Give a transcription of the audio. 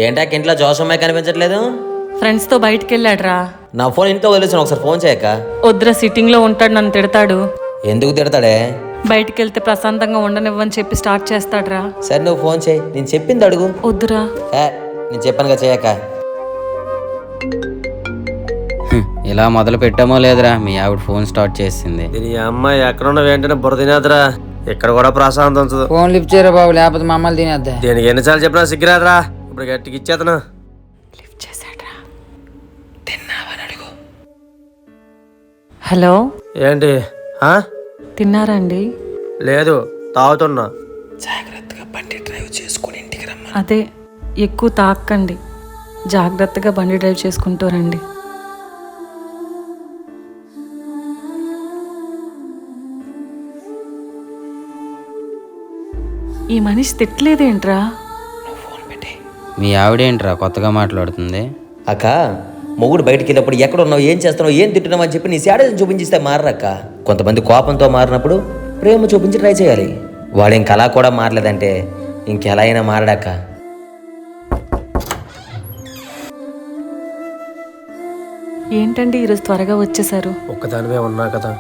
ఏంటాక ఇంట్లో జోసమ్మాయి కనిపించట్లేదు? ఫ్రెండ్స్తో బయటికి వెళ్ళాడురా. నా ఫోన్ ఇంట్లో వదిలేసాను, ఒకసారి ఫోన్ చేయక. వద్దురా, సిట్టింగ్లో ఉంటాడు, నన్ను తిడతాడు. ఎందుకు తిడతాడే? బయటికి వెళ్తే ప్రశాంతంగా ఉండనివ్వని చెప్పి స్టార్ట్ చేస్తాడురా. సరే నువ్వు ఫోన్ చేయి, నేను చెప్పింది అడుగు. వద్దురా. నేను చెప్పానుగా చేయక. ఇలా మొదలు పెట్టామో లేదురా, మీ ఆవిడ ఫోన్ స్టార్ట్ చేసింది. దీని అమ్మాయి ఎక్కడున్న వెంటనే బుర్ర తినేద్రా. ఇక్కడ కూడా ప్రశాంతం ఉంచదు. ఫోన్ లిఫ్ట్ చేయరా బాబు, లేకపోతే మమ్మల్ని తినేద్దా. దీనికి ఎన్నిసార్లు చెప్పినా సిగ్గురాదురా. ఇప్పుడు గట్టికి ఇచ్చేతను. హలో, ఏంటి? తిన్నారా అండి? లేదు, తాగుతున్నా. జాగ్రత్తగా బండి డ్రైవ్ చేసుకుని ఇంటికి రమ్మా. అదే, ఎక్కువ తాకండి, జాగ్రత్తగా బండి డ్రైవ్ చేసుకుంటూ రండి. ఈ మనిషి తిట్టలేదేంట్రా? మీ ఆవిడేంట్రా కొత్తగా మాట్లాడుతుంది? అక్క, మొగుడు బయటికి వెళ్ళినప్పుడు ఎక్కడ ఉన్నావు, ఏం చేస్తున్నావు, ఏం తింటున్నావు అని చెప్పి నీ శాడీని చూపించిస్తే మారక్క. కొంతమంది కోపంతో మారినప్పుడు ప్రేమ చూపించి ట్రై చేయాలి. వాడు ఇంకలా కూడా మారలేదంటే ఇంకెలా అయినా మారడాక. ఏంటండి ఈరోజు త్వరగా వచ్చేసారు? ఒక్కదానివే ఉన్నా కదా.